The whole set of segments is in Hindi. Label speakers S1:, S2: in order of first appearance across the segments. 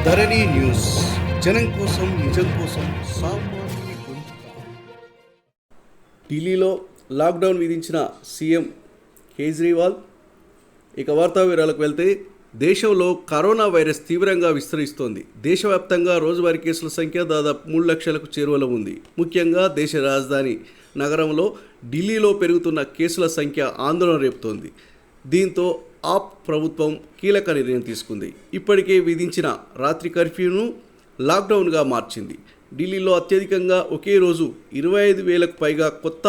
S1: ధరణి న్యూస్ జనం కోసం నిజం కోసం సామాన్యుని గొంతుక. ఢిల్లీలో లాక్డౌన్ విధించిన సీఎం కేజ్రీవాల్. ఇక వార్తా వివరాలకు వెళ్తే, దేశంలో కరోనా వైరస్ తీవ్రంగా విస్తరిస్తోంది. దేశవ్యాప్తంగా రోజువారీ కేసుల సంఖ్య దాదాపు 3 లక్షలకు చేరువలో ఉంది. ముఖ్యంగా దేశ రాజధాని నగరంలో ఢిల్లీలో పెరుగుతున్న కేసుల సంఖ్య ఆందోళన రేపుతోంది. దీంతో ఆప్ ప్రభుత్వం కీలక నిర్ణయం తీసుకుంది. ఇప్పటికే విధించిన రాత్రి కర్ఫ్యూను లాక్డౌన్గా మార్చింది. ఢిల్లీలో అత్యధికంగా ఒకే రోజు 25,000కు పైగా కొత్త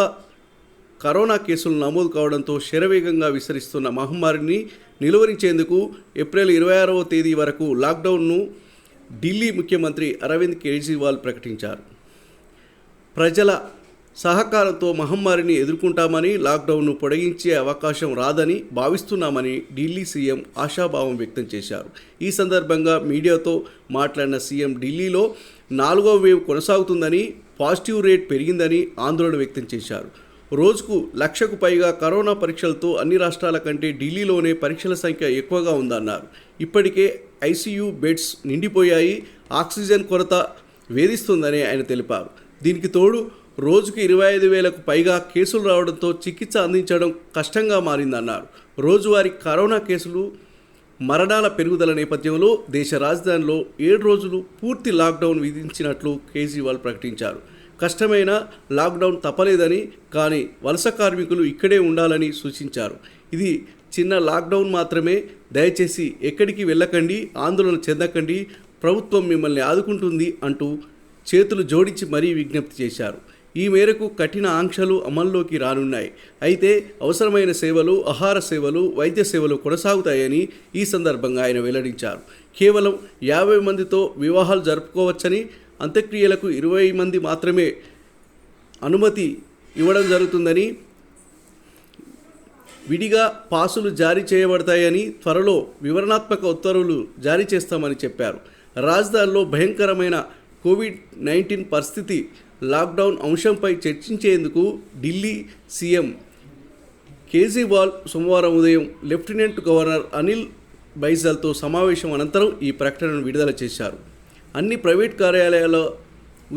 S1: కరోనా కేసులు నమోదు కావడంతో శరవేగంగా విస్తరిస్తున్న మహమ్మారిని నిలువరించేందుకు ఏప్రిల్ 26వ తేదీ వరకు లాక్డౌన్ను ఢిల్లీ ముఖ్యమంత్రి అరవింద్ కేజ్రీవాల్ ప్రకటించారు. ప్రజల సహకారంతో మహమ్మారిని ఎదుర్కొంటామని, లాక్డౌన్ను పొడిగించే అవకాశం రాదని భావిస్తున్నామని ఢిల్లీ సీఎం ఆశాభావం వ్యక్తం చేశారు. ఈ సందర్భంగా మీడియాతో మాట్లాడిన సీఎం ఢిల్లీలో 4వ వేవ్ కొనసాగుతుందని, పాజిటివ్ రేట్ పెరిగిందని ఆందోళన వ్యక్తం చేశారు. రోజుకు 1,00,000కు పైగా కరోనా పరీక్షలతో అన్ని రాష్ట్రాల కంటే ఢిల్లీలోనే పరీక్షల సంఖ్య ఎక్కువగా ఉందన్నారు. ఇప్పటికే ఐసీయూ బెడ్స్ నిండిపోయాయి, ఆక్సిజన్ కొరత వేధిస్తుందని ఆయన తెలిపారు. దీనికి తోడు రోజుకు 25,000కు పైగా కేసులు రావడంతో చికిత్స అందించడం కష్టంగా మారిందన్నారు. రోజువారీ కరోనా కేసులు, మరణాల పెరుగుదల నేపథ్యంలో దేశ రాజధానిలో 7 రోజులు పూర్తి లాక్డౌన్ విధించినట్లు కేజ్రీవాల్ ప్రకటించారు. కష్టమైన లాక్డౌన్ తప్పలేదని, కానీ వలస కార్మికులు ఇక్కడే ఉండాలని సూచించారు. ఇది చిన్న లాక్డౌన్ మాత్రమే, దయచేసి ఎక్కడికి వెళ్ళకండి, ఆందోళన చెందకండి, ప్రభుత్వం మిమ్మల్ని ఆదుకుంటుంది అంటూ చేతులు జోడించి మరీ విజ్ఞప్తి చేశారు. ఈ మేరకు కఠిన ఆంక్షలు అమల్లోకి రానున్నాయి. అయితే అవసరమైన సేవలు, ఆహార సేవలు, వైద్య సేవలు కొనసాగుతాయని ఈ సందర్భంగా ఆయన వెల్లడించారు. కేవలం 50 మందితో వివాహాలు జరుపుకోవచ్చని, అంత్యక్రియలకు 20 మంది మాత్రమే అనుమతి ఇవ్వడం జరుగుతుందని, విడిగా పాసులు జారీ చేయబడతాయని, త్వరలో వివరణాత్మక ఉత్తర్వులు జారీ చేస్తామని చెప్పారు. రాజధానిలో భయంకరమైన కోవిడ్-19 పరిస్థితి, లాక్డౌన్ అంశంపై చర్చించేందుకు ఢిల్లీ సీఎం కేజ్రీవాల్ సోమవారం ఉదయం లెఫ్టినెంట్ గవర్నర్ అనిల్ బైజల్తో సమావేశం అనంతరం ఈ ప్రకటనను విడుదల చేశారు. అన్ని ప్రైవేట్ కార్యాలయాల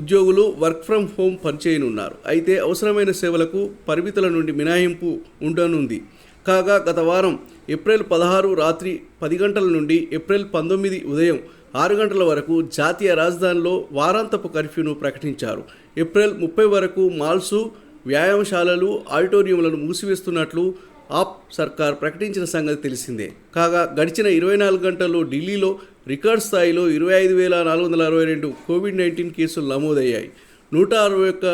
S1: ఉద్యోగులు వర్క్ ఫ్రం హోమ్ పనిచేయనున్నారు. అయితే అవసరమైన సేవలకు పరిమితుల నుండి మినహాయింపు ఉండనుంది. కాగా గత వారం ఏప్రిల్ 16 రాత్రి 10 గంటల నుండి ఏప్రిల్ 19 ఉదయం 6 గంటల వరకు జాతీయ రాజధానిలో వారాంతపు కర్ఫ్యూను ప్రకటించారు. ఏప్రిల్ 30 వరకు మాల్సు, వ్యాయామశాలలు, ఆడిటోరియంలను మూసివేస్తున్నట్లు ఆప్ సర్కార్ ప్రకటించిన సంగతి తెలిసిందే. కాగా గడిచిన 24 గంటల్లో ఢిల్లీలో రికార్డ్ స్థాయిలో 25,462 కోవిడ్-19 కేసులు నమోదయ్యాయి. 161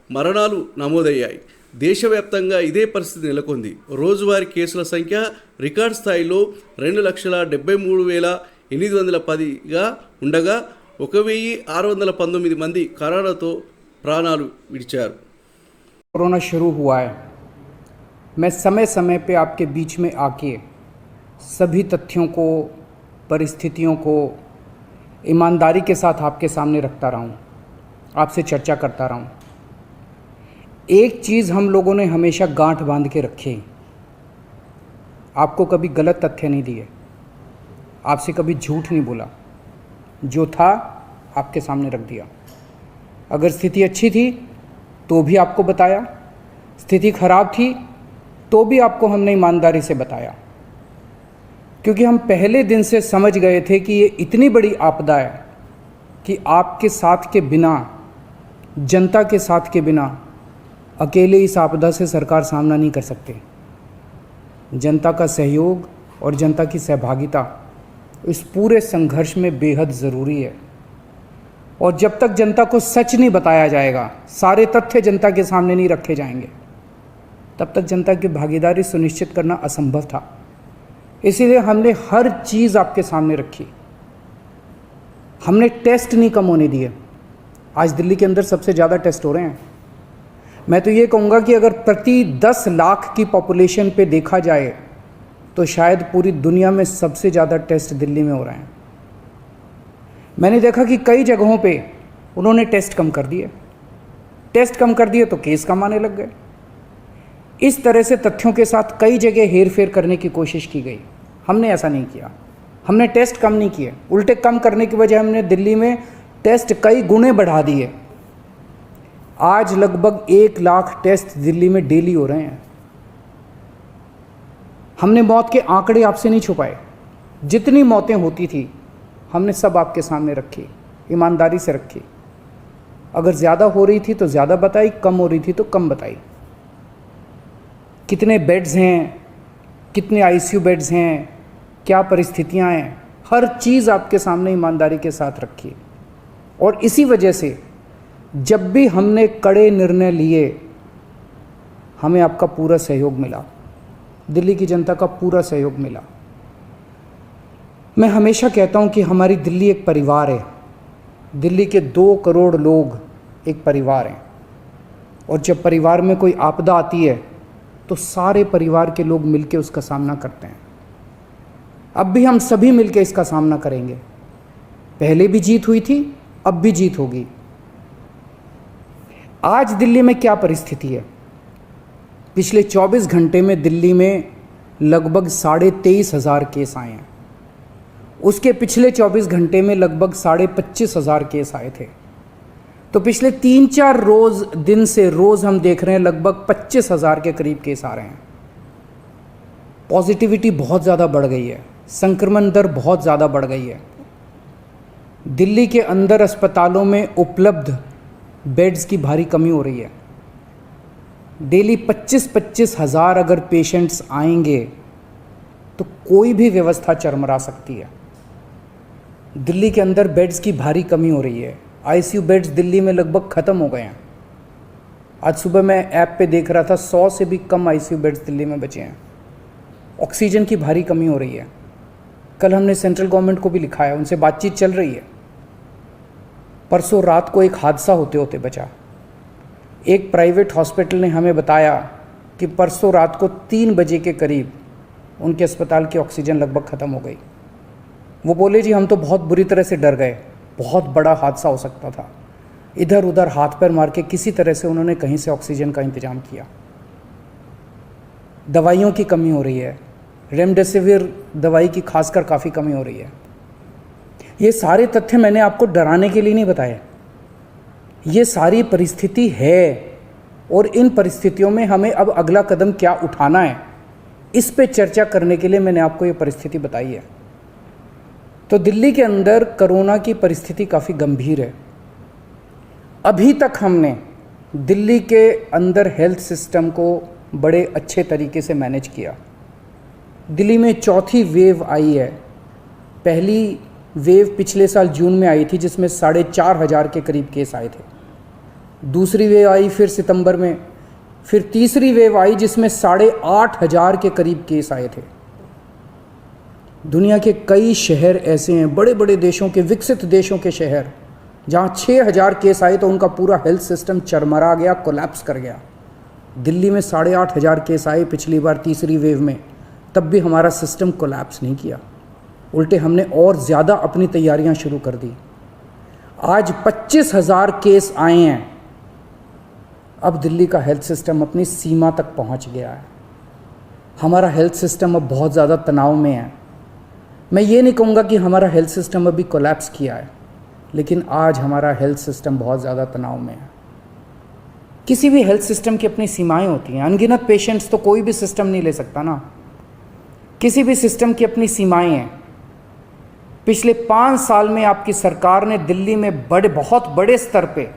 S1: మరణాలు నమోదయ్యాయి. దేశవ్యాప్తంగా ఇదే పరిస్థితి నెలకొంది. రోజువారీ కేసుల సంఖ్య రికార్డ్ స్థాయిలో 2,73,810గా ఉండగా 1,619 మంది కరోనాతో ప్రాణాలు విడిచారు.
S2: कोरोना शुरू हुआ है, मैं समय समय पे आपके बीच में आके सभी तथ्यों को, परिस्थितियों को ईमानदारी के साथ आपके सामने रखता रहा हूँ, आपसे चर्चा करता रहा हूँ। एक चीज़ हम लोगों ने हमेशा गांठ बांध के रखी, आपको कभी गलत तथ्य नहीं दिए, आपसे कभी झूठ नहीं बोला, जो था आपके सामने रख दिया। अगर स्थिति अच्छी थी तो भी आपको बताया, स्थिति खराब थी तो भी आपको हमने ईमानदारी से बताया, क्योंकि हम पहले दिन से समझ गए थे कि ये इतनी बड़ी आपदा है कि आपके साथ के बिना, जनता के साथ के बिना अकेले इस आपदा से सरकार सामना नहीं कर सकती। जनता का सहयोग और जनता की सहभागिता इस पूरे संघर्ष में बेहद ज़रूरी है। और जब तक जनता को सच नहीं बताया जाएगा, सारे तथ्य जनता के सामने नहीं रखे जाएंगे, तब तक जनता की भागीदारी सुनिश्चित करना असंभव था। इसीलिए हमने हर चीज़ आपके सामने रखी। हमने टेस्ट नहीं कम होने दिए। आज दिल्ली के अंदर सबसे ज़्यादा टेस्ट हो रहे हैं। मैं तो ये कहूँगा कि अगर प्रति 10 लाख की पॉपुलेशन पे देखा जाए तो शायद पूरी दुनिया में सबसे ज़्यादा टेस्ट दिल्ली में हो रहे हैं। मैंने देखा कि कई जगहों पे उन्होंने टेस्ट कम कर दिए, तो केस कम आने लग गए। इस तरह से तथ्यों के साथ कई जगह हेर फेर करने की कोशिश की गई। हमने ऐसा नहीं किया। हमने टेस्ट कम नहीं किए, उल्टे कम करने की वजह हमने दिल्ली में टेस्ट कई गुने बढ़ा दिए। आज लगभग 1 लाख टेस्ट दिल्ली में डेली हो रहे हैं। हमने मौत के आंकड़े आपसे नहीं छुपाए, जितनी मौतें होती थी हमने सब आपके सामने रखी, ईमानदारी से रखी। अगर ज़्यादा हो रही थी तो ज़्यादा बताई, कम हो रही थी तो कम बताई। कितने बेड्स हैं, कितने आईसीयू बेड्स हैं, क्या परिस्थितियां हैं, हर चीज़ आपके सामने ईमानदारी के साथ रखी। और इसी वजह से जब भी हमने कड़े निर्णय लिए, हमें आपका पूरा सहयोग मिला, दिल्ली की जनता का पूरा सहयोग मिला। मैं हमेशा कहता हूं कि हमारी दिल्ली एक परिवार है। दिल्ली के 2 करोड़ लोग एक परिवार हैं, और जब परिवार में कोई आपदा आती है तो सारे परिवार के लोग मिलकर उसका सामना करते हैं। अब भी हम सभी मिलकर इसका सामना करेंगे। पहले भी जीत हुई थी, अब भी जीत होगी। आज दिल्ली में क्या परिस्थिति है? पिछले 24 घंटे में दिल्ली में लगभग 23,500 केस आए हैं। उसके पिछले 24 घंटे में लगभग 25,500 केस आए थे। तो पिछले 3-4 दिन से रोज़ हम देख रहे हैं लगभग 25,000 के करीब केस आ रहे हैं। पॉजिटिविटी बहुत ज़्यादा बढ़ गई है, संक्रमण दर बहुत ज़्यादा बढ़ गई है। दिल्ली के अंदर अस्पतालों में उपलब्ध बेड्स की भारी कमी हो रही है। डेली 25-25 हज़ार अगर पेशेंट्स आएंगे तो कोई भी व्यवस्था चरमरा सकती है। दिल्ली के अंदर बेड्स की भारी कमी हो रही है। आईसीयू बेड्स दिल्ली में लगभग ख़त्म हो गए हैं। आज सुबह मैं ऐप पे देख रहा था 100 से भी कम आईसीयू बेड्स दिल्ली में बचे हैं। ऑक्सीजन की भारी कमी हो रही है। कल हमने सेंट्रल गवर्नमेंट को भी लिखा है, उनसे बातचीत चल रही है। परसों रात को एक हादसा होते होते बचा। एक प्राइवेट हॉस्पिटल ने हमें बताया कि परसों रात को 3 बजे के करीब उनके अस्पताल की ऑक्सीजन लगभग ख़त्म हो गई। वो बोले जी हम तो बहुत बुरी तरह से डर गए, बहुत बड़ा हादसा हो सकता था। इधर उधर हाथ पैर मार के किसी तरह से उन्होंने कहीं से ऑक्सीजन का इंतजाम किया। दवाइयों की कमी हो रही है, रेमडेसिविर दवाई की खासकर काफ़ी कमी हो रही है। ये सारे तथ्य मैंने आपको डराने के लिए नहीं बताए, ये सारी परिस्थिति है। और इन परिस्थितियों में हमें अब अगला कदम क्या उठाना है, इस पे चर्चा करने के लिए मैंने आपको ये परिस्थिति बताई है। तो दिल्ली के अंदर कोरोना की परिस्थिति काफ़ी गंभीर है। अभी तक हमने दिल्ली के अंदर हेल्थ सिस्टम को बड़े अच्छे तरीके से मैनेज किया। दिल्ली में 4थी वेव आई है। पहली वेव पिछले साल जून में आई थी जिसमें 4,500 के करीब केस आए थे। दूसरी वेव आई फिर सितंबर में, फिर तीसरी वेव आई जिसमें 8,500 के करीब केस आए थे। दुनिया के कई शहर ऐसे हैं, बड़े बड़े देशों के, विकसित देशों के शहर, जहाँ 6,000 केस आए तो उनका पूरा हेल्थ सिस्टम चरमरा गया, कोलैप्स कर गया। दिल्ली में 8,500 केस आए पिछली बार तीसरी वेव में, तब भी हमारा सिस्टम कोलैप्स नहीं किया, उल्टे हमने और ज़्यादा अपनी तैयारियां शुरू कर दी। आज 25,000 केस आए हैं। अब दिल्ली का हेल्थ सिस्टम अपनी सीमा तक पहुंच गया है। हमारा हेल्थ सिस्टम अब बहुत ज़्यादा तनाव में है। मैं ये नहीं कहूँगा कि हमारा हेल्थ सिस्टम अभी कोलैप्स किया है, लेकिन आज हमारा हेल्थ सिस्टम बहुत ज़्यादा तनाव में है। किसी भी हेल्थ सिस्टम की अपनी सीमाएं होती हैं। अनगिनत पेशेंट्स तो कोई भी सिस्टम नहीं ले सकता ना। किसी भी सिस्टम की अपनी सीमाएं हैं। पिछले 5 साल में आपकी सरकार ने दिल्ली में बहुत बड़े स्तर पे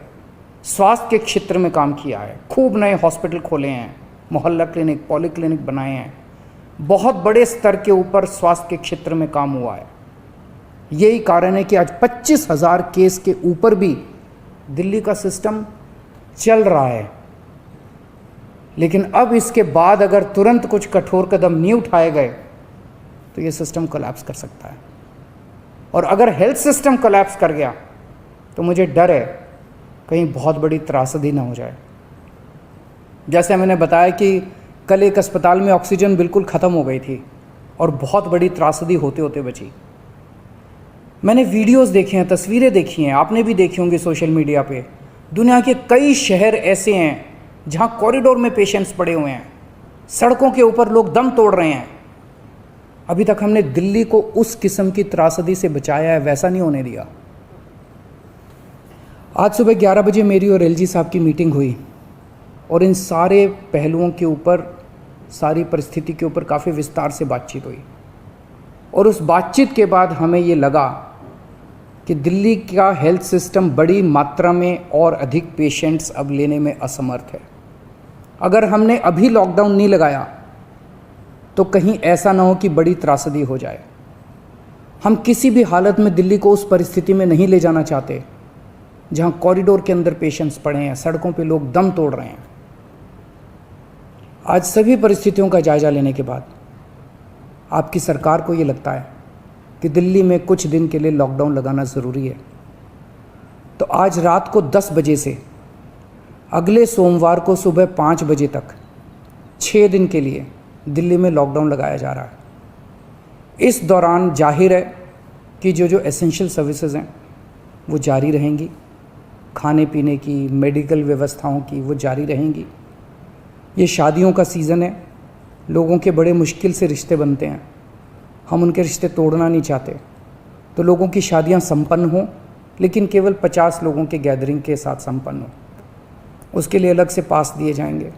S2: स्वास्थ्य के क्षेत्र में काम किया है। खूब नए हॉस्पिटल खोले हैं, मोहल्ला क्लिनिक, पॉली क्लिनिक बनाए हैं। बहुत बड़े स्तर के ऊपर स्वास्थ्य के क्षेत्र में काम हुआ है। यही कारण है कि आज 25,000 केस के ऊपर भी दिल्ली का सिस्टम चल रहा है। लेकिन अब इसके बाद अगर तुरंत कुछ कठोर कदम नहीं उठाए गए तो ये सिस्टम कोलैप्स कर सकता है। और अगर हेल्थ सिस्टम कोलैप्स कर गया तो मुझे डर है कहीं बहुत बड़ी त्रासदी ना हो जाए। जैसे मैंने बताया कि कल एक अस्पताल में ऑक्सीजन बिल्कुल ख़त्म हो गई थी और बहुत बड़ी त्रासदी होते होते बची। मैंने वीडियोस देखे हैं, तस्वीरें देखी हैं, आपने भी देखी होंगी सोशल मीडिया पे। दुनिया के कई शहर ऐसे हैं जहाँ कॉरिडोर में पेशेंट्स पड़े हुए हैं, सड़कों के ऊपर लोग दम तोड़ रहे हैं। अभी तक हमने दिल्ली को उस किस्म की त्रासदी से बचाया है, वैसा नहीं होने दिया। आज सुबह 11 बजे मेरी और एलजी साहब की मीटिंग हुई और इन सारे पहलुओं के ऊपर, सारी परिस्थिति के ऊपर काफ़ी विस्तार से बातचीत हुई। और उस बातचीत के बाद हमें ये लगा कि दिल्ली का हेल्थ सिस्टम बड़ी मात्रा में और अधिक पेशेंट्स अब लेने में असमर्थ है। अगर हमने अभी लॉकडाउन नहीं लगाया तो कहीं ऐसा ना हो कि बड़ी त्रासदी हो जाए। हम किसी भी हालत में दिल्ली को उस परिस्थिति में नहीं ले जाना चाहते जहां कॉरिडोर के अंदर पेशेंट्स पड़े हैं, सड़कों पे लोग दम तोड़ रहे हैं। आज सभी परिस्थितियों का जायजा लेने के बाद आपकी सरकार को ये लगता है कि दिल्ली में कुछ दिन के लिए लॉकडाउन लगाना ज़रूरी है, तो आज रात को 10 बजे से अगले सोमवार को सुबह 5 बजे तक 6 दिन के लिए दिल्ली में लॉकडाउन लगाया जा रहा है। इस दौरान जाहिर है कि जो एसेंशियल सर्विसेज हैं वो जारी रहेंगी, खाने पीने की, मेडिकल व्यवस्थाओं की वो जारी रहेंगी। ये शादियों का सीज़न है, लोगों के बड़े मुश्किल से रिश्ते बनते हैं, हम उनके रिश्ते तोड़ना नहीं चाहते, तो लोगों की शादियां संपन्न हों, लेकिन केवल 50 लोगों के गैदरिंग के साथ संपन्न हो। उसके लिए अलग से पास दिए जाएंगे।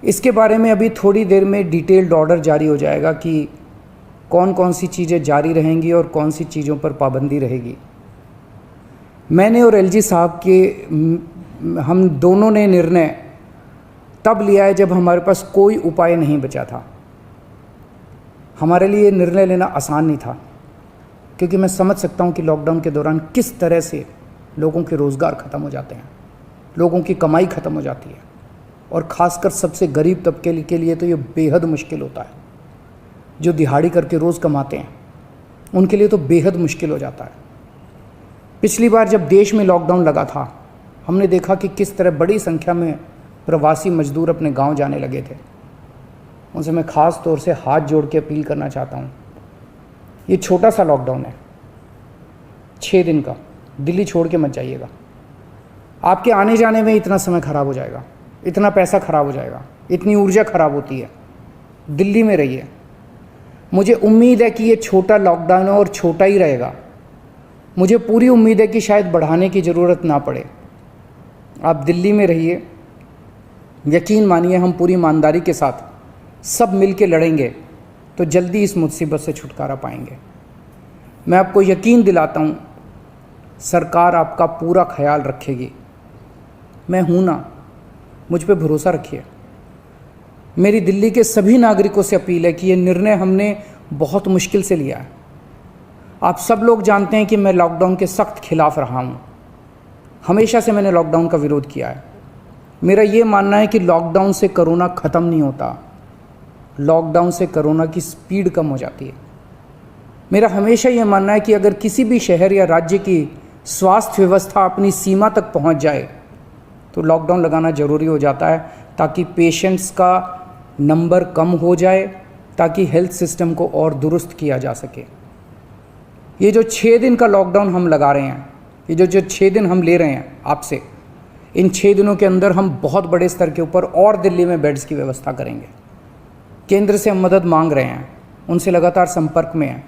S2: इसके बारे में अभी थोड़ी देर में डिटेल्ड ऑर्डर जारी हो जाएगा कि कौन कौन सी चीज़ें जारी रहेंगी और कौन सी चीज़ों पर पाबंदी रहेगी। मैंने और एलजी साहब के हम दोनों ने निर्णय तब लिया है जब हमारे पास कोई उपाय नहीं बचा था। हमारे लिए निर्णय लेना आसान नहीं था, क्योंकि मैं समझ सकता हूँ कि लॉकडाउन के दौरान किस तरह से लोगों के रोज़गार ख़त्म हो जाते हैं, लोगों की कमाई ख़त्म हो जाती है, और ख़ासकर सबसे गरीब तबके के लिए तो ये बेहद मुश्किल होता है। जो दिहाड़ी करके रोज़ कमाते हैं उनके लिए तो बेहद मुश्किल हो जाता है। पिछली बार जब देश में लॉकडाउन लगा था, हमने देखा कि किस तरह बड़ी संख्या में प्रवासी मजदूर अपने गांव जाने लगे थे। उनसे मैं ख़ास तौर से हाथ जोड़ के अपील करना चाहता हूँ, ये छोटा सा लॉकडाउन है, 6 दिन का, दिल्ली छोड़ के मत जाइएगा। आपके आने जाने में इतना समय ख़राब हो जाएगा, इतना पैसा ख़राब हो जाएगा, इतनी ऊर्जा ख़राब होती है। दिल्ली में रहिए। मुझे उम्मीद है कि ये छोटा लॉकडाउन है और छोटा ही रहेगा। मुझे पूरी उम्मीद है कि शायद बढ़ाने की ज़रूरत ना पड़े। आप दिल्ली में रहिए। यकीन मानिए, हम पूरी ईमानदारी के साथ सब मिल के लड़ेंगे तो जल्दी इस मुसीबत से छुटकारा पाएंगे। मैं आपको यकीन दिलाता हूँ, सरकार आपका पूरा ख्याल रखेगी। मैं हूँ ना, मुझ पे भरोसा रखिए। मेरी दिल्ली के सभी नागरिकों से अपील है कि ये निर्णय हमने बहुत मुश्किल से लिया है। आप सब लोग जानते हैं कि मैं लॉकडाउन के सख्त खिलाफ रहा हूँ। हमेशा से मैंने लॉकडाउन का विरोध किया है। मेरा ये मानना है कि लॉकडाउन से कोरोना ख़त्म नहीं होता, लॉकडाउन से कोरोना की स्पीड कम हो जाती है। मेरा हमेशा ये मानना है कि अगर किसी भी शहर या राज्य की स्वास्थ्य व्यवस्था अपनी सीमा तक पहुंच जाए तो लॉकडाउन लगाना ज़रूरी हो जाता है, ताकि पेशेंट्स का नंबर कम हो जाए, ताकि हेल्थ सिस्टम को और दुरुस्त किया जा सके। ये जो 6 दिन का लॉकडाउन हम लगा रहे हैं, ये जो 6 दिन हम ले रहे हैं आपसे, इन 6 दिनों के अंदर हम बहुत बड़े स्तर के ऊपर और दिल्ली में बेड्स की व्यवस्था करेंगे। केंद्र से हम मदद मांग रहे हैं, उनसे लगातार संपर्क में हैं।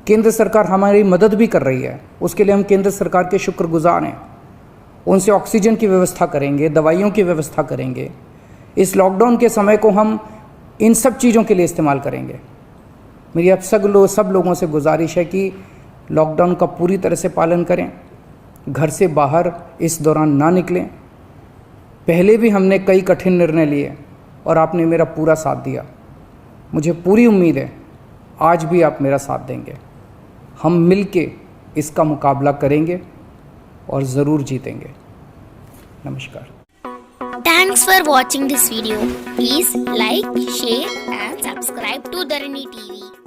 S2: केंद्र सरकार हमारी मदद भी कर रही है, उसके लिए हम केंद्र सरकार के शुक्रगुजार हैं। उनसे ऑक्सीजन की व्यवस्था करेंगे, दवाइयों की व्यवस्था करेंगे। इस लॉकडाउन के समय को हम इन सब चीज़ों के लिए इस्तेमाल करेंगे। मेरी अब सब लोगों से गुजारिश है कि लॉकडाउन का पूरी तरह से पालन करें, घर से बाहर इस दौरान ना निकलें। पहले भी हमने कई कठिन निर्णय लिए और आपने मेरा पूरा साथ दिया। मुझे पूरी उम्मीद है आज भी आप मेरा साथ देंगे। हम मिलके इसका मुकाबला करेंगे और ज़रूर जीतेंगे। नमस्कार।
S3: Thanks for watching this video. Please like, share and subscribe to Dharani TV.